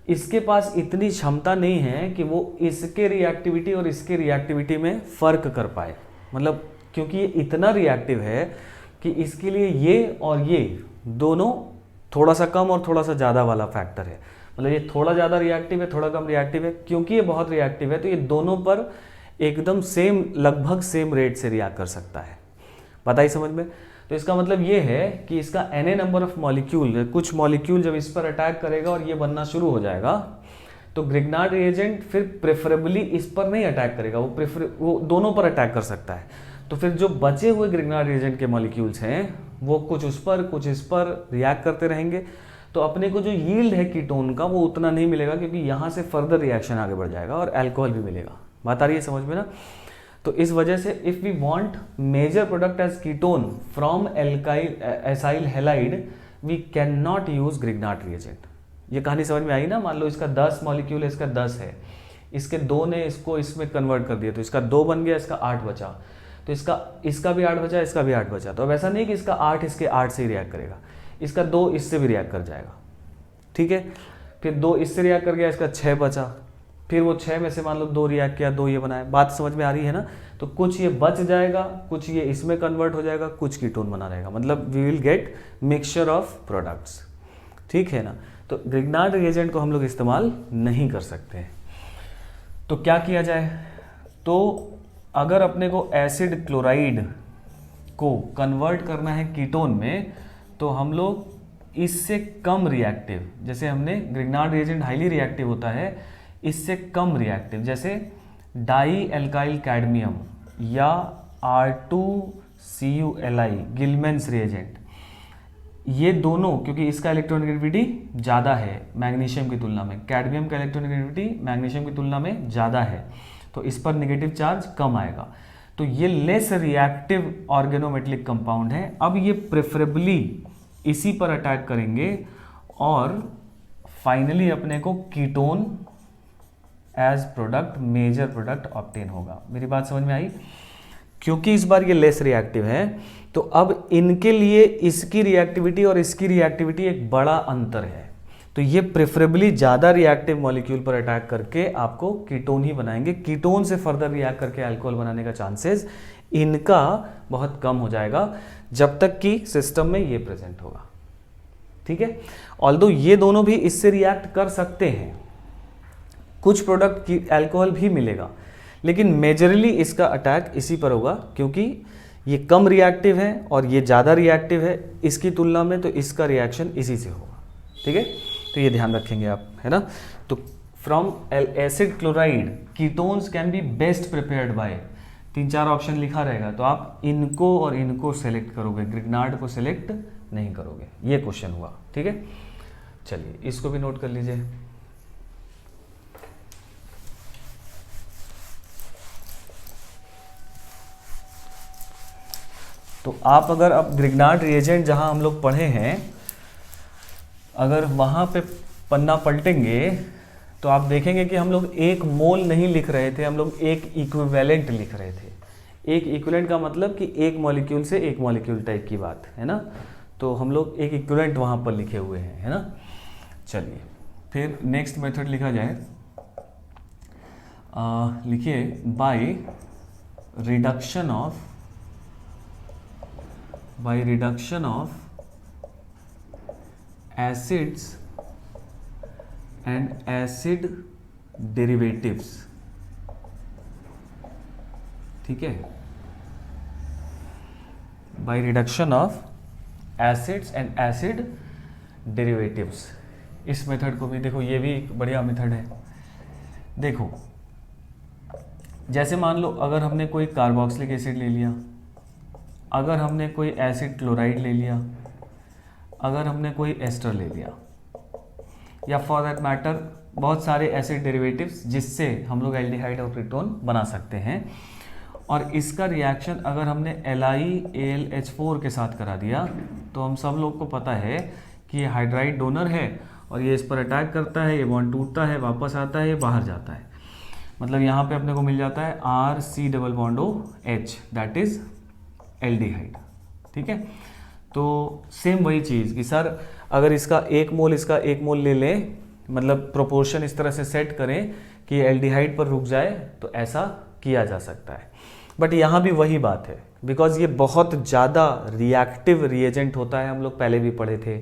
इसके पास इतनी क्षमता नहीं है कि वो इसके रिएक्टिविटी और इसके रिएक्टिविटी में फ़र्क कर पाए। मतलब क्योंकि ये इतना रिएक्टिव है कि इसके लिए ये और ये दोनों थोड़ा सा कम और थोड़ा सा ज़्यादा वाला फैक्टर है। मतलब ये थोड़ा ज़्यादा रिएक्टिव है, थोड़ा कम रिएक्टिव है। क्योंकि ये बहुत रिएक्टिव है तो ये दोनों पर एकदम सेम, लगभग सेम रेट से रिएक्ट कर सकता है। पता ही समझ में। तो इसका मतलब ये है कि इसका Na नंबर ऑफ मॉलिक्यूल, कुछ मॉलिक्यूल जब इस पर अटैक करेगा और ये बनना शुरू हो जाएगा तो ग्रिग्नार्ड रिएजेंट फिर प्रेफरेबली इस पर नहीं अटैक करेगा, वो दोनों पर अटैक कर सकता है। तो फिर जो बचे हुए ग्रिग्नार्ड रिएजेंट के मॉलिक्यूल्स हैं वो कुछ उस पर कुछ इस पर रिएक्ट करते रहेंगे। तो अपने को जो यील्ड है कीटोन का वो उतना नहीं मिलेगा, क्योंकि यहाँ से फर्दर रिएक्शन आगे बढ़ जाएगा और अल्कोहल भी मिलेगा। बात आ रही है समझ में ना? तो इस वजह से if we want major product as ketone from acyl halide we can not use Grignard reagent. ये कहानी समझ में आई ना? मान लो इसका 10 मॉलिक्यूल है, इसका 10 है, इसके 2 ने इसको इसमें कन्वर्ट कर दिया, तो इसका 2 बन गया, इसका 8 बचा, तो इसका भी 8 बचा, इसका भी 8 बचा। तो अब ऐसा नहीं कि इसका 8 इसके 8 से ही रिएक्ट करेगा, इसका 2 इससे भी रिएक्ट कर जाएगा, ठीक है। फिर 2 इससे रिएक्ट कर गया, इसका 6 बचा, फिर वो 6 में से मान लो 2 रिएक्ट किया, 2 ये बनाया। बात समझ में आ रही है ना? तो कुछ ये बच जाएगा, कुछ ये इसमें कन्वर्ट हो जाएगा, कुछ कीटोन बना रहेगा, मतलब we will get mixture of products, ठीक है ना। तो ग्रिग्नार्ड रिएजेंट को हम लोग इस्तेमाल नहीं कर सकते हैं। तो क्या किया जाए? तो अगर अपने को एसिड क्लोराइड को कन्वर्ट करना है कीटोन में, तो हम लोग इससे कम रिएक्टिव, जैसे हमने ग्रिग्नार्ड रिएजेंट हाईली रिएक्टिव होता है, इससे कम रिएक्टिव जैसे डाई एल्काइल कैडमियम या R2CuLi गिलमेंस रिएजेंट, ये दोनों, क्योंकि इसका इलेक्ट्रोनेगेटिविटी ज़्यादा है मैग्नीशियम की तुलना में, कैडमियम का इलेक्ट्रोनेगेटिविटी मैग्नीशियम की तुलना में ज़्यादा है, तो इस पर नेगेटिव चार्ज कम आएगा। तो ये लेस रिएक्टिव ऑर्गेनोमेटेलिक कंपाउंड है। अब ये प्रेफरेबली इसी पर अटैक करेंगे और फाइनली अपने को ketone as product, major product obtain होगा। मेरी बात समझ में आई? क्योंकि इस बार ये लेस रिएक्टिव है, तो अब इनके लिए इसकी रिएक्टिविटी और इसकी रिएक्टिविटी एक बड़ा अंतर है, तो ये प्रेफरेबली ज़्यादा रिएक्टिव मॉलिक्यूल पर अटैक करके आपको कीटोन ही बनाएंगे। कीटोन से फर्दर रिएक्ट करके अल्कोहल बनाने का चांसेस इनका बहुत कम हो जाएगा, जब तक कि सिस्टम में ये प्रेजेंट होगा, ठीक है। ऑल्दो ये दोनों भी इससे रिएक्ट कर सकते हैं, कुछ प्रोडक्ट की अल्कोहल भी मिलेगा, लेकिन मेजरली इसका अटैक इसी पर होगा, क्योंकि ये कम रिएक्टिव है और ये ज़्यादा रिएक्टिव है इसकी तुलना में, तो इसका रिएक्शन इसी से होगा, ठीक है। तो ये ध्यान रखेंगे आप, है ना। तो from acid chloride ketones can be best prepared by, 3-4 option लिखा रहेगा, तो आप इनको और इनको सेलेक्ट करोगे, ग्रिग्नार्ड को सेलेक्ट नहीं करोगे। ये क्वेश्चन हुआ, ठीक है। चलिए इसको भी नोट कर लीजिए। तो आप अगर अब ग्रिग्नार्ड रिएजेंट जहां हम लोग पढ़े हैं, अगर वहां पे पन्ना पलटेंगे तो आप देखेंगे कि हम लोग 1 मोल नहीं लिख रहे थे, हम लोग 1 इक्विवेलेंट लिख रहे थे। 1 इक्विवेलेंट का मतलब कि 1 मॉलिक्यूल से 1 मॉलिक्यूल टाइप की बात है ना, तो हम लोग 1 इक्विवेलेंट वहां पर लिखे हुए हैं, है ना। चलिए फिर नेक्स्ट मेथड लिखा जाए, लिखिए by reduction of acids and acid derivatives, ठीक है। By reduction of acids and acid derivatives, इस मेथड को भी देखो, ये भी एक बढ़िया मेथड है। देखो जैसे मान लो अगर हमने कोई कार्बोक्सिलिक एसिड ले लिया, अगर हमने कोई एसिड क्लोराइड ले लिया, अगर हमने कोई एस्टर ले लिया, या फॉर दैट मैटर बहुत सारे एसिड डेरिवेटिव्स जिससे हम लोग एल्डिहाइड और कीटोन बना सकते हैं, और इसका रिएक्शन अगर हमने LiAlH4 के साथ करा दिया, तो हम सब लोग को पता है कि ये हाइड्राइड डोनर है और ये इस पर अटैक करता है, ये बॉन्ड टूटता है, वापस आता है, ये बाहर जाता है, मतलब यहाँ पे अपने को मिल जाता है RC≡OH, दैट इज एल्डिहाइड, ठीक है। तो सेम वही चीज़ कि सर अगर इसका 1 मोल इसका 1 मोल ले लें, मतलब प्रोपोर्शन इस तरह से सेट करें कि एल्डिहाइड पर रुक जाए, तो ऐसा किया जा सकता है। बट यहाँ भी वही बात है, बिकॉज ये बहुत ज़्यादा रिएक्टिव रिएजेंट होता है, हम लोग पहले भी पढ़े थे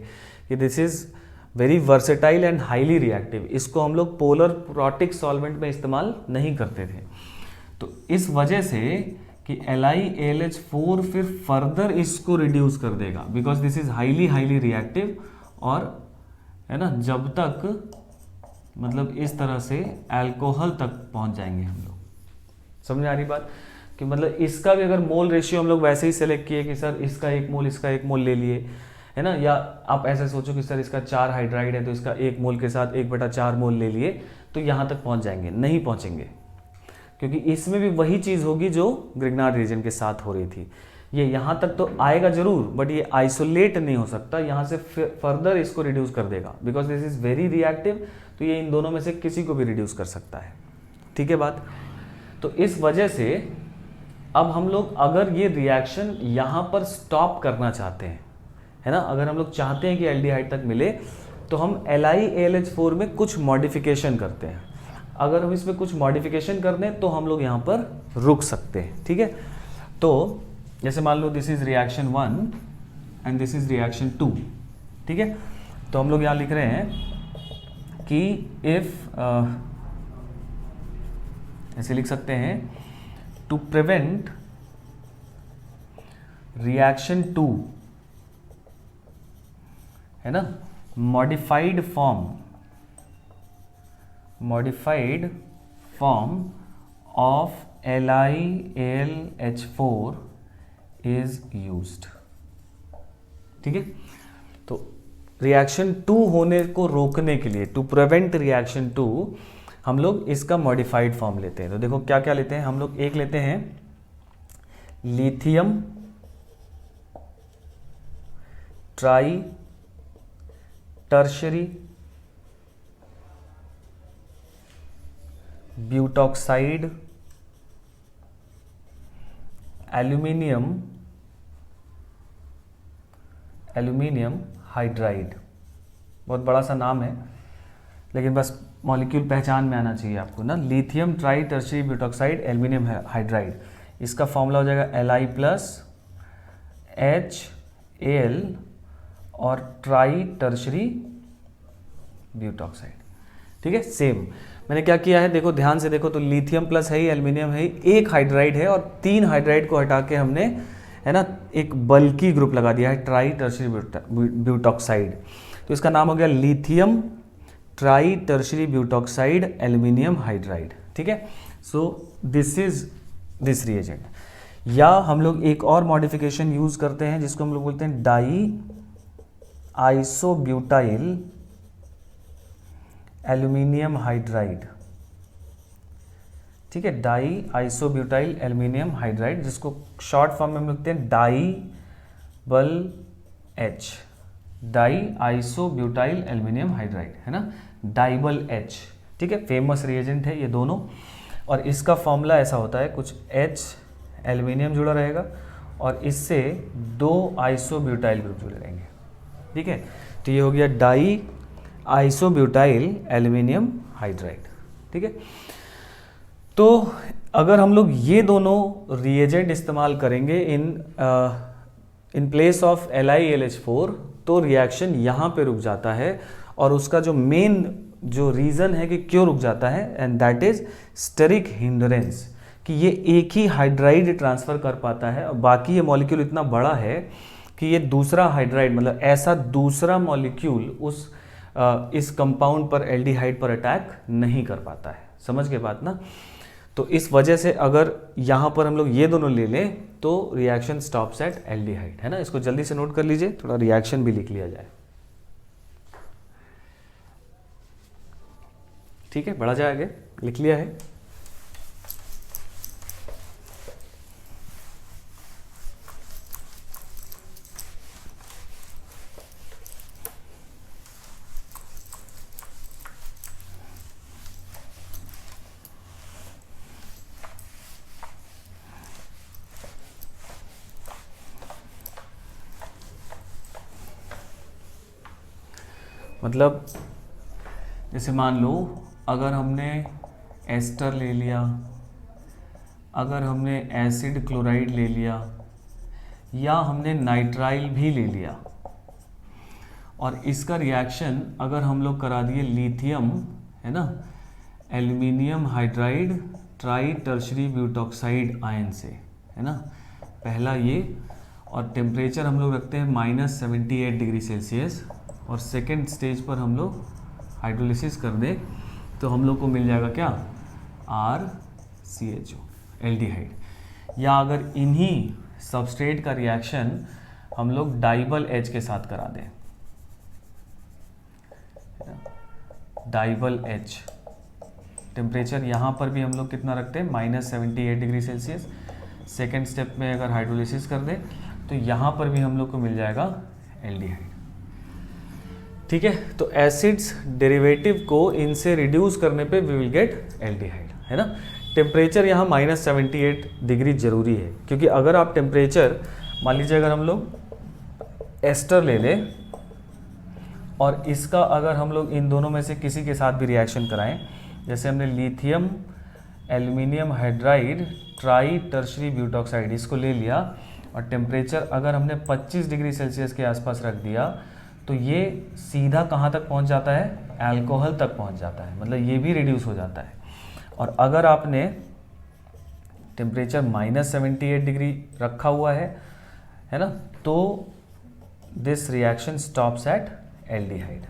कि this is very versatile and highly reactive, इसको हम लोग पोलर प्रोटिक सॉल्वेंट में इस्तेमाल नहीं करते थे। तो इस वजह से कि LiAlH4 फिर फर्दर इसको रिड्यूस कर देगा, because this is highly reactive, और है ना, जब तक मतलब इस तरह से अल्कोहल तक पहुंच जाएंगे हम लोग। समझ आ रही बात कि मतलब इसका भी अगर मोल रेशियो हम लोग वैसे ही सेलेक्ट किए कि सर इसका 1 मोल इसका 1 मोल ले लिए, है ना। या आप ऐसे सोचो कि सर इसका 4 हाइड्राइड है तो इसका 1 मोल के साथ 1/4 मोल ले लिए तो यहाँ तक पहुँच जाएंगे, नहीं पहुँचेंगे, क्योंकि इसमें भी वही चीज़ होगी जो ग्रिग्नार्ड रीजन के साथ हो रही थी। ये यहाँ तक तो आएगा जरूर, बट ये आइसोलेट नहीं हो सकता, यहाँ से फर्दर इसको रिड्यूस कर देगा, because this is very reactive. तो ये इन दोनों में से किसी को भी रिड्यूस कर सकता है, ठीक है बात। तो इस वजह से अब हम लोग अगर ये रिएक्शन यहाँ पर स्टॉप करना चाहते हैं, है ना, अगर हम लोग चाहते हैं कि एल्डिहाइड तक मिले, तो हम LiAlH4 में कुछ मॉडिफिकेशन करते हैं। अगर हम इसमें कुछ मॉडिफिकेशन कर दें तो हम लोग यहाँ पर रुक सकते हैं, ठीक है। तो जैसे मान लो this is reaction 1 and this is reaction 2, ठीक है। तो हम लोग यहाँ लिख रहे हैं कि इफ ऐसे लिख सकते हैं, टू प्रिवेंट रिएक्शन 2, है ना, modified form of LiAlH4 is used, ठीक है। तो रिएक्शन 2 होने को रोकने के लिए, टू प्रिवेंट रिएक्शन 2, हम लोग इसका मॉडिफाइड फॉर्म लेते हैं। तो देखो क्या क्या लेते हैं हम लोग। एक लेते हैं lithium try tertiary butoxide aluminium hydride. बहुत बड़ा सा नाम है, लेकिन बस मॉलिक्यूल पहचान में आना चाहिए आपको ना। Lithium try tertiary butoxide aluminium hydride, इसका फॉर्मूला हो जाएगा Li+HAl और ट्राई टर्शरी ब्यूटॉक्साइड, ठीक है। सेम मैंने क्या किया है, देखो ध्यान से देखो, तो लिथियम प्लस है ही, एल्यूमिनियम है ही, एक हाइड्राइड है और 3 हाइड्राइड को हटा के हमने, है ना, एक बल्कि ग्रुप लगा दिया है ट्राई टर्शरी ब्यूटॉक्साइड। तो इसका नाम हो गया lithium try tertiary butoxide aluminium hydride, ठीक है। सो दिस इज दिस रिएजेंट। या हम लोग एक और मॉडिफिकेशन यूज करते हैं जिसको हम लोग बोलते हैं डाई आइसोब्यूटाइल एल्यूमिनियम हाइड्राइड, ठीक है, डाई आइसोब्यूटाइल एल्यूमिनियम हाइड्राइड, जिसको शॉर्ट फॉर्म में हम लिखते हैं DiBlH, die isobutyl aluminium hydride, है ना, DiBlH, ठीक है। फेमस रिएजेंट है ये दोनों, और इसका फॉर्मूला ऐसा होता है, कुछ H एल्यूमिनियम जुड़ा रहेगा और इससे 2 आइसोब्यूटाइल ग्रुप जुड़े रहेंगे, ठीक है। तो ये हो गया डाई आइसोब्यूटाइल एल्यूमिनियम हाइड्राइड, ठीक है। तो अगर हम लोग ये दोनों रिएजेंट इस्तेमाल करेंगे इन प्लेस ऑफ LiAlH4, तो रिएक्शन यहाँ पे रुक जाता है, और उसका जो मेन जो रीज़न है कि क्यों रुक जाता है, and that is steric hindrance, कि ये एक ही हाइड्राइड ट्रांसफ़र कर पाता है और बाकी ये मॉलिक्यूल इतना बड़ा है कि ये दूसरा हाइड्राइड, मतलब ऐसा दूसरा मॉलिक्यूल उस इस कंपाउंड पर, एल्डिहाइड पर अटैक नहीं कर पाता है। समझ के बात ना। तो इस वजह से अगर यहाँ पर हम लोग ये दोनों ले लें तो रिएक्शन स्टॉप्स एट एल्डिहाइड, है ना। इसको जल्दी से नोट कर लीजिए, थोड़ा रिएक्शन भी लिख लिया जाए, ठीक है। बढ़ा जाए आगे, लिख लिया है। मतलब जैसे मान लो अगर हमने एस्टर ले लिया, अगर हमने एसिड क्लोराइड ले लिया, या हमने नाइट्राइल भी ले लिया, और इसका रिएक्शन अगर हम लोग करा दिए लिथियम, है ना, aluminium hydride try tertiary butoxide ion से, है ना, पहला ये, और टेम्परेचर हम लोग रखते हैं -78 डिग्री सेल्सियस, और सेकेंड स्टेज पर हम लोग हाइड्रोलिसिस कर दें तो हम लोग को मिल जाएगा क्या, RCHO एल्डिहाइड। या अगर इन्हीं सबस्ट्रेट का रिएक्शन हम लोग डाइबल एच के साथ करा दें, डाइबल एच। टेम्परेचर यहाँ पर भी हम लोग कितना रखते हैं, -78 डिग्री सेल्सियस। सेकेंड स्टेप में अगर हाइड्रोलिसिस कर दें तो यहाँ पर भी हम लोग को मिल जाएगा एल्डिहाइड। ठीक है, तो एसिड्स डेरिवेटिव को इनसे रिड्यूस करने पे वी विल गेट एल्डिहाइड, है ना। टेम्परेचर यहाँ -78 डिग्री जरूरी है, क्योंकि अगर आप टेम्परेचर मान लीजिए अगर हम लोग एस्टर ले लें और इसका अगर हम लोग इन दोनों में से किसी के साथ भी रिएक्शन कराएं, जैसे हमने lithium aluminium hydride try tertiary butoxide इसको ले लिया और टेम्परेचर अगर हमने 25 डिग्री सेल्सियस के आसपास रख दिया तो ये सीधा कहाँ तक पहुँच जाता है, अल्कोहल तक पहुँच जाता है, मतलब ये भी रिड्यूस हो जाता है। और अगर आपने टेम्परेचर -78 डिग्री रखा हुआ है ना, तो this reaction stops at aldehyde.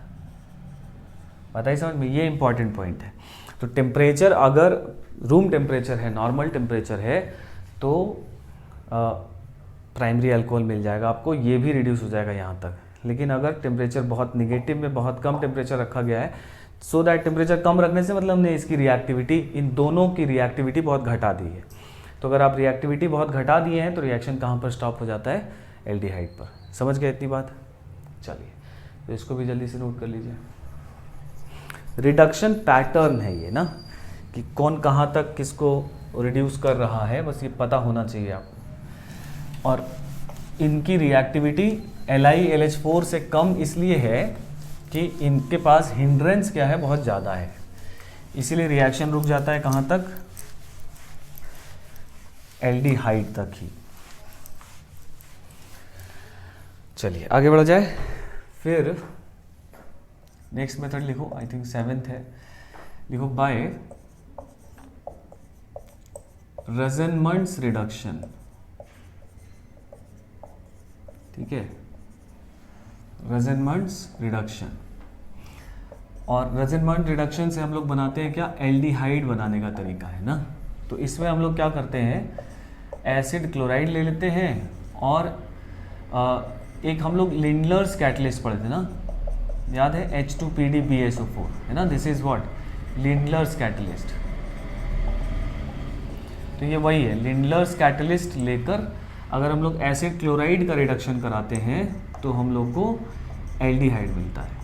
बताइए समझ में, ये इंपॉर्टेंट पॉइंट है। तो टेम्परेचर अगर रूम टेम्परेचर है, नॉर्मल टेम्परेचर है, तो प्राइमरी अल्कोहल मिल जाएगा आपको, ये भी रिड्यूस हो जाएगा यहाँ तक। लेकिन अगर टेम्परेचर बहुत निगेटिव में बहुत कम टेम्परेचर रखा गया है, सो दैट टेम्परेचर कम रखने से मतलब हमने इसकी रिएक्टिविटी, इन दोनों की रिएक्टिविटी बहुत घटा दी है। तो अगर आप रिएक्टिविटी बहुत घटा दिए हैं तो रिएक्शन कहाँ पर स्टॉप हो जाता है, एल्डिहाइड पर। समझ गए इतनी बात? चलिए, तो इसको भी जल्दी से नोट कर लीजिए। रिडक्शन पैटर्न है ये ना, कि कौन कहाँ तक किसको रिड्यूस कर रहा है, बस ये पता होना चाहिए आपको। और इनकी रिएक्टिविटी LiLH4 से कम इसलिए है कि इनके पास हिंड्रेंस क्या है, बहुत ज़्यादा है, इसीलिए रिएक्शन रुक जाता है कहाँ तक, एल्डिहाइड तक ही। चलिए आगे बढ़ा जाए। फिर नेक्स्ट मेथड लिखो, आई थिंक 7th है, लिखो बाय रज़नमंड्स रिडक्शन। ठीक है, रज़नमंड्स रिडक्शन। और रज़नमंड रिडक्शन से हम लोग बनाते हैं क्या, एल्डिहाइड बनाने का तरीका है ना। तो इसमें हम लोग क्या करते हैं, एसिड क्लोराइड ले लेते हैं और एक हम लोग लिंडलर्स कैटलिस्ट पढ़े थे ना, याद है, H2PdBSO4 है ना, this is what, Lindlar's catalyst. तो ये वही है, लिंडलर्स कैटलिस्ट लेकर अगर हम लोग एसिड क्लोराइड का रिडक्शन कराते हैं तो हम लोग को एल्डिहाइड मिलता है।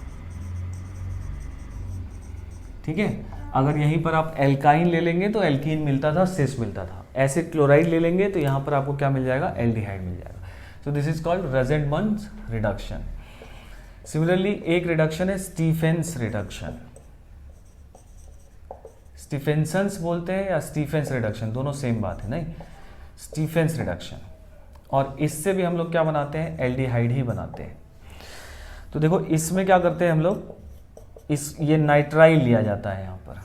ठीक है, अगर यहीं पर आप एल्काइन ले लेंगे तो एल्कीन मिलता था, सिस मिलता था। एसिड क्लोराइड ले लेंगे तो यहाँ पर आपको क्या मिल जाएगा, एल्डिहाइड मिल जाएगा। So this is called Rosenmund's reduction. Similarly एक रिडक्शन है स्टीफेंस रिडक्शन। स्टीफेंसन्स बोलते हैं या स्टीफेंस रिडक्शन, दोनों सेम बात है, नहीं, स्टीफेंस रिडक्शन। और इससे भी हम लोग क्या बनाते हैं, एल्डिहाइड ही बनाते हैं। तो देखो इसमें क्या करते हैं हम लोग, ये नाइट्राइल लिया जाता है यहाँ पर,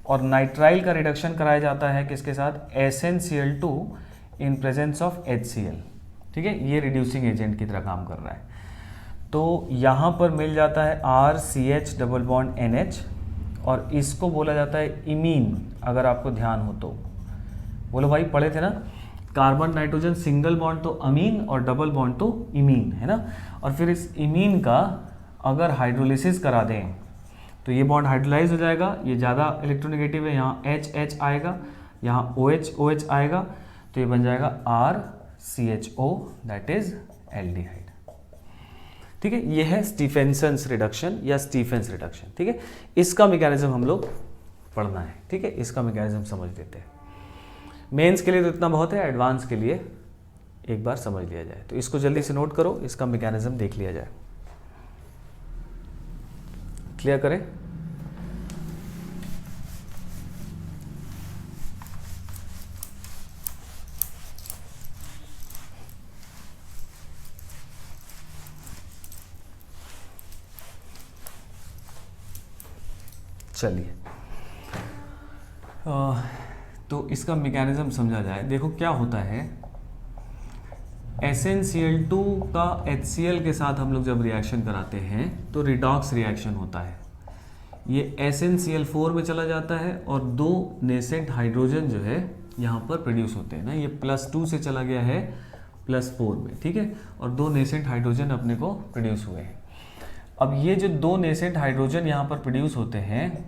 और नाइट्राइल का रिडक्शन कराया जाता है किसके साथ, SnCl2 in presence of HCl। ठीक है, ये रिड्यूसिंग एजेंट की तरह काम कर रहा है। तो यहाँ पर मिल जाता है RCH डबल बॉन्ड NH, और इसको बोला जाता है इमीन। अगर आपको ध्यान हो तो बोलो भाई, पढ़े थे ना, कार्बन नाइट्रोजन सिंगल बॉन्ड तो अमीन और डबल बॉन्ड तो इमीन, है ना। और फिर इस इमीन का अगर हाइड्रोलिसिस करा दें तो ये बॉन्ड हाइड्रोलाइज हो जाएगा, ये ज़्यादा इलेक्ट्रोनेगेटिव है, यहाँ HH आएगा, यहाँ OH आएगा, तो ये बन जाएगा RCHO, दैट इज एल्डिहाइड। ठीक है, ये है स्टीफेंसन्स रिडक्शन या स्टीफेंस रिडक्शन। ठीक है, इसका मैकेनिज्म हम लोग पढ़ना है। ठीक है, इसका मैकेनिज्म समझ लेते हैं। मेंस के लिए तो इतना बहुत है, एडवांस के लिए एक बार समझ लिया जाए। तो इसको जल्दी से नोट करो, इसका मैकेनिज्म देख लिया जाए। क्लियर करें? चलिए, तो इसका मैकेनिज्म समझा जाए। देखो क्या होता है, SnCl2 का HCl के साथ हम लोग जब रिएक्शन कराते हैं तो रिडॉक्स रिएक्शन होता है। ये SnCl4 में चला जाता है और दो नेसेंट हाइड्रोजन जो है यहाँ पर प्रोड्यूस होते हैं ना, ये +2 से चला गया है +4 में, ठीक है, और 2 नेसेंट हाइड्रोजन अपने को प्रोड्यूस हुए हैं। अब ये जो 2 नेसेंट हाइड्रोजन यहाँ पर प्रोड्यूस होते हैं,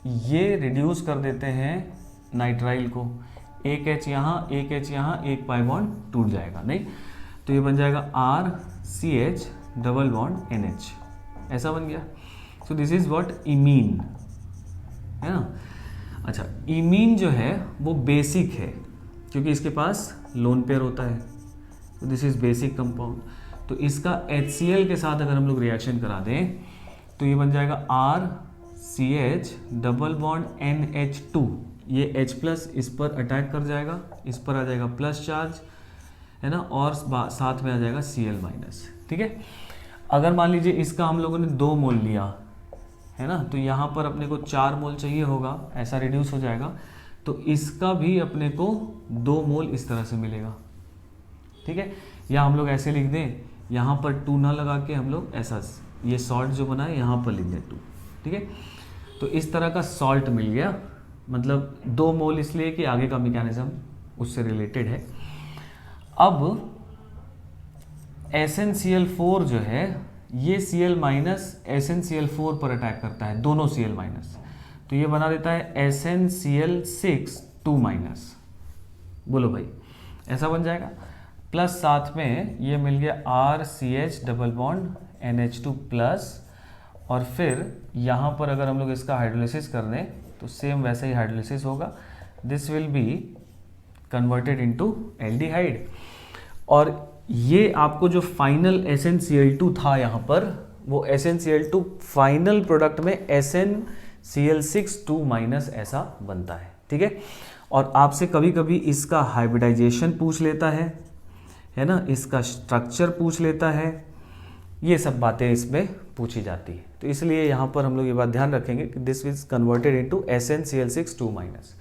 ये रिड्यूस कर देते हैं नाइट्राइल को, एक H यहाँ, एक H यहाँ, एक पाई बॉन्ड टूट जाएगा, नहीं तो ये बन जाएगा RCH डबल बॉन्ड NH, ऐसा बन गया। सो दिस इज व्हाट इमीन है ना। अच्छा, इमीन जो है वो बेसिक है क्योंकि इसके पास लोन पेयर होता है, तो दिस इज बेसिक कंपाउंड। तो इसका HCl के साथ अगर हम लोग रिएक्शन करा दें तो ये बन जाएगा RCH डबल बॉन्ड NH2, ये H प्लस इस पर अटैक कर जाएगा, इस पर आ जाएगा प्लस चार्ज है ना, और साथ में आ जाएगा Cl माइनस, ठीक है। अगर मान लीजिए इसका हम लोगों ने 2 मोल लिया है ना, तो यहाँ पर अपने को 4 मोल चाहिए होगा, ऐसा रिड्यूस हो जाएगा, तो इसका भी अपने को 2 मोल इस तरह से मिलेगा, ठीक है। या हम लोग ऐसे लिख दें, यहाँ पर 2 ना लगा के हम लोग ऐसा ये सॉल्ट जो बना है यहाँ पर लिख दें 2, ठीक है। तो इस तरह का सॉल्ट मिल गया, मतलब 2 मोल इसलिए कि आगे का मैकेनिज्म उससे रिलेटेड है। अब SnCl4 जो है ये Cl माइनस SnCl4 पर अटैक करता है, दोनों Cl माइनस, तो ये बना देता है SnCl6 2 माइनस, बोलो भाई ऐसा बन जाएगा। प्लस साथ में ये मिल गया RCH double bond NH2 plus, और फिर यहाँ पर अगर हम लोग इसका हाइड्रोलिसिस कर दें तो सेम वैसा ही हाइड्रोलिसिस होगा, this will be converted into aldehyde. और ये आपको जो फाइनल SnCl2 था यहाँ पर, वो SnCl2 फाइनल प्रोडक्ट में SnCl6 2 माइनस ऐसा बनता है, ठीक है। और आपसे कभी कभी इसका हाइब्रिडाइजेशन पूछ लेता है ना, इसका स्ट्रक्चर पूछ लेता है, ये सब बातें इसमें पूछी जाती है। तो इसलिए यहाँ पर हम लोग ये बात ध्यान रखेंगे कि this is converted into SnCl6 2 minus,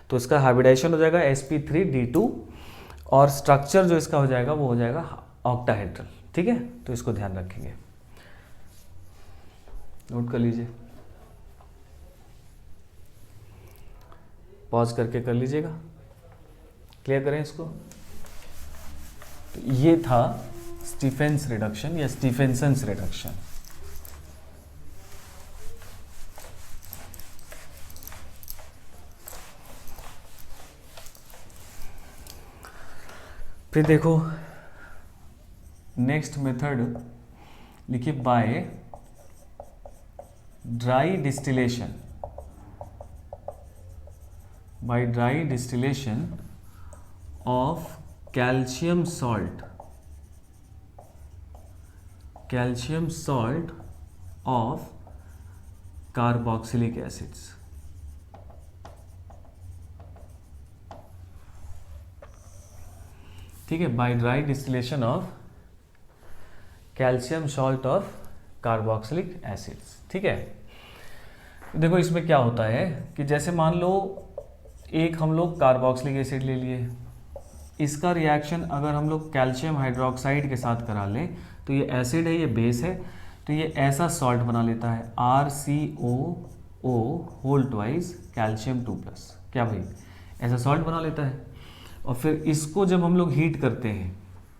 तो इसका हाइब्रिडाइजेशन हो जाएगा sp3d2, और स्ट्रक्चर जो इसका हो जाएगा वो हो जाएगा ऑक्टाहेड्रल, ठीक है। तो इसको ध्यान रखेंगे, नोट कर लीजिए, पॉज करके कर लीजिएगा, क्लियर करें इसको। तो ये था स्टीफेंस रिडक्शन या स्टीफेंसन्स रिडक्शन। फिर देखो नेक्स्ट मेथड लिखिए, by dry distillation, by dry distillation of calcium salt of carboxylic acids. ठीक है, by dry distillation of calcium salt of carboxylic acids, ठीक है। देखो इसमें क्या होता है कि जैसे मान लो एक हम लोग कार्बोक्सिलिक एसिड ले लिए, इसका रिएक्शन अगर हम लोग कैल्शियम हाइड्रोक्साइड के साथ करा लें तो ये एसिड है, ये बेस है, तो ये ऐसा सॉल्ट बना लेता है RCOO होल ट्वाइस कैल्शियम 2+, क्या भाई ऐसा सॉल्ट बना लेता है। और फिर इसको जब हम लोग हीट करते हैं,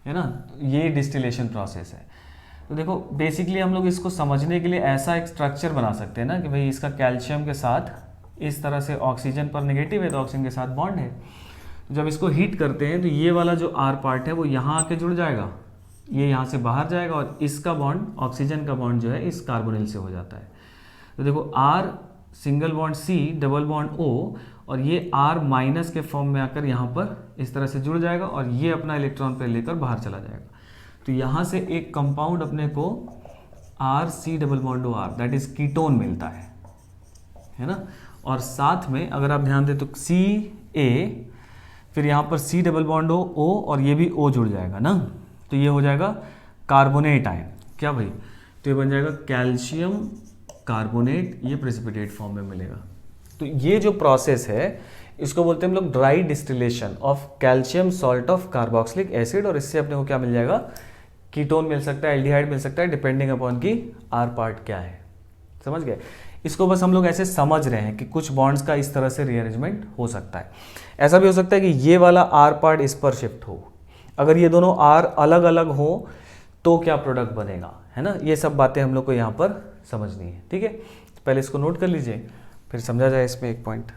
है ना, ये डिस्टिलेशन प्रोसेस है। तो देखो बेसिकली हम लोग इसको समझने के लिए ऐसा एक स्ट्रक्चर बना सकते हैं ना कि भाई इसका कैल्शियम के साथ इस तरह से ऑक्सीजन पर नेगेटिव है तो ऑक्सीजन के साथ बॉन्ड है, तो जब इसको हीट करते हैं तो ये वाला जो R पार्ट है वो यहाँ आके जुड़ जाएगा, ये यहाँ से बाहर जाएगा, और इसका बॉन्ड ऑक्सीजन का बॉन्ड जो है इस कार्बोनिल से हो जाता है। तो देखो R single bond C double bond O, और ये R माइनस के फॉर्म में आकर यहाँ पर इस तरह से जुड़ जाएगा, और ये अपना इलेक्ट्रॉन पे लेकर बाहर चला जाएगा। तो यहाँ से एक कंपाउंड अपने को RC double bond OR that is ketone मिलता है ना। और साथ में अगर आप ध्यान दें तो CA, फिर यहाँ पर C डबल बॉन्ड O और ये भी O जुड़ जाएगा ना, तो ये हो जाएगा कार्बोनेट आयन, क्या भाई, तो ये बन जाएगा कैल्शियम कार्बोनेट, ये प्रेसिपिटेट फॉर्म में मिलेगा। तो ये जो प्रोसेस है इसको बोलते हैं हम लोग dry distillation of calcium salt of carboxylic acid, और इससे अपने को क्या मिल जाएगा, कीटोन मिल सकता है, एल्डिहाइड मिल सकता है, डिपेंडिंग अपॉन की R पार्ट क्या है, समझ गए। इसको बस हम लोग ऐसे समझ रहे हैं कि कुछ बॉन्ड्स का इस तरह से रीअरेंजमेंट हो सकता है। ऐसा भी हो सकता है कि ये वाला R पार्ट इस पर शिफ्ट हो, अगर ये दोनों आर अलग अलग हो तो क्या प्रोडक्ट बनेगा, है ना। ये सब बातें हम लोग को यहाँ पर समझनी है, ठीक है। पहले इसको नोट कर लीजिए, फिर समझा जाए इसमें एक पॉइंट,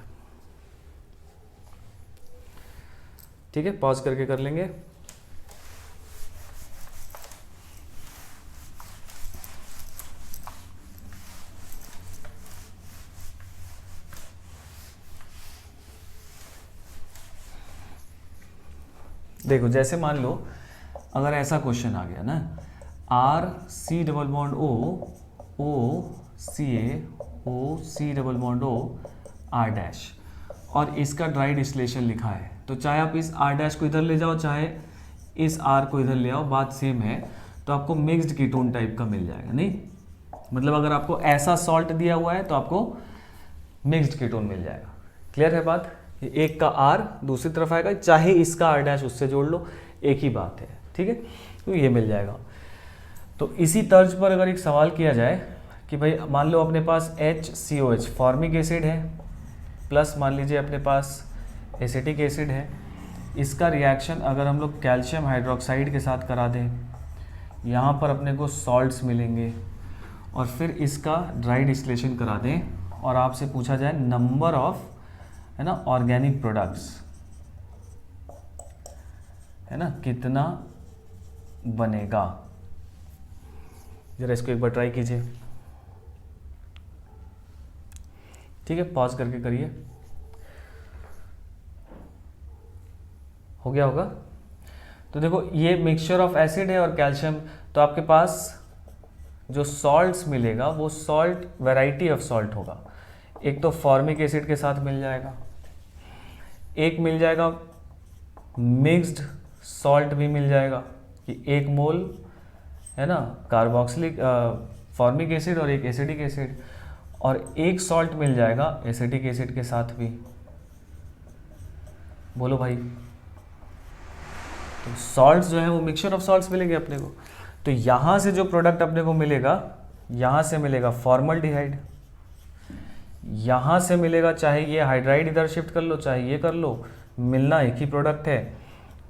ठीक है। पॉज करके कर लेंगे। देखो जैसे मान लो अगर ऐसा क्वेश्चन आ गया ना, R C double bond O C A O C double bond O R dash, और इसका ड्राई डिस्टिलेशन लिखा है, तो चाहे आप इस आर डैश को इधर ले जाओ चाहे इस आर को इधर ले आओ, बात सेम है। तो आपको मिक्स्ड कीटोन टाइप का मिल जाएगा, नहीं मतलब अगर आपको ऐसा सॉल्ट दिया हुआ है तो आपको मिक्स्ड कीटोन मिल जाएगा। क्लियर है बात। एक का आर दूसरी तरफ आएगा, चाहे इसका आर डैश उससे जोड़ लो, एक ही बात है, ठीक है। तो ये मिल जाएगा। तो इसी तर्ज पर अगर एक सवाल किया जाए कि भाई मान लो अपने पास HCOH फॉर्मिक एसिड है, प्लस मान लीजिए अपने पास एसिटिक एसिड है, इसका रिएक्शन अगर हम लोग कैल्शियम हाइड्रोक्साइड के साथ करा दें, यहाँ पर अपने को सॉल्ट्स मिलेंगे, और फिर इसका ड्राई डिस्टिलेशन करा दें, और आपसे पूछा जाए नंबर ऑफ, है ना, ऑर्गेनिक प्रोडक्ट्स, है ना, कितना बनेगा। जरा इसको एक बार ट्राई कीजिए, ठीक है। पॉज करके करिए, हो गया होगा। तो देखो ये मिक्सचर ऑफ एसिड है और कैल्शियम, तो आपके पास जो सॉल्ट्स मिलेगा वो सॉल्ट वैरायटी ऑफ सॉल्ट होगा। एक तो फॉर्मिक एसिड के साथ मिल जाएगा, एक मिल जाएगा मिक्स्ड सॉल्ट भी मिल जाएगा कि 1 मोल, है ना, कार्बोक्सिलिक फॉर्मिक एसिड और एक एसिडिक एसिड, और एक सॉल्ट मिल जाएगा एसिटिक एसिड के साथ भी। बोलो भाई। तो सॉल्ट्स जो है वो मिक्सचर ऑफ सॉल्ट्स मिलेंगे अपने को। तो यहाँ से जो प्रोडक्ट अपने को मिलेगा, यहाँ से मिलेगा फॉर्मल्डिहाइड, यहाँ से मिलेगा, चाहे ये हाइड्राइड इधर शिफ्ट कर लो चाहे ये कर लो, मिलना एक ही प्रोडक्ट है,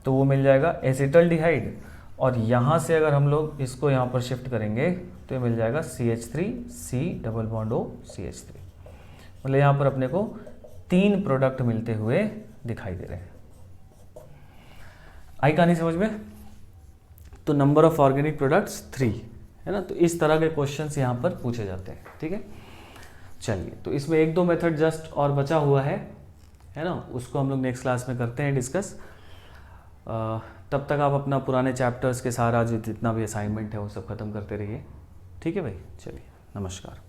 तो वो मिल जाएगा एसिटल्डिहाइड। और यहाँ से अगर हम लोग इसको यहाँ पर शिफ्ट करेंगे तो ये मिल जाएगा CH3C double bond O CH3। मतलब यहाँ पर अपने को 3 प्रोडक्ट मिलते हुए दिखाई दे रहे हैं। आई कहानी समझ में। तो नंबर ऑफ ऑर्गेनिक प्रोडक्ट्स 3, है ना। तो इस तरह के क्वेश्चंस यहाँ पर पूछे जाते हैं, ठीक है। चलिए, तो इसमें 1-2 मेथड जस्ट और बचा हुआ है ना, उसको हम लोग नेक्स्ट क्लास में करते हैं डिस्कस। तब तक आप अपना पुराने चैप्टर्स के सारा जो जितना भी असाइनमेंट है वो सब खत्म करते रहिए, ठीक है भाई। चलिए, नमस्कार।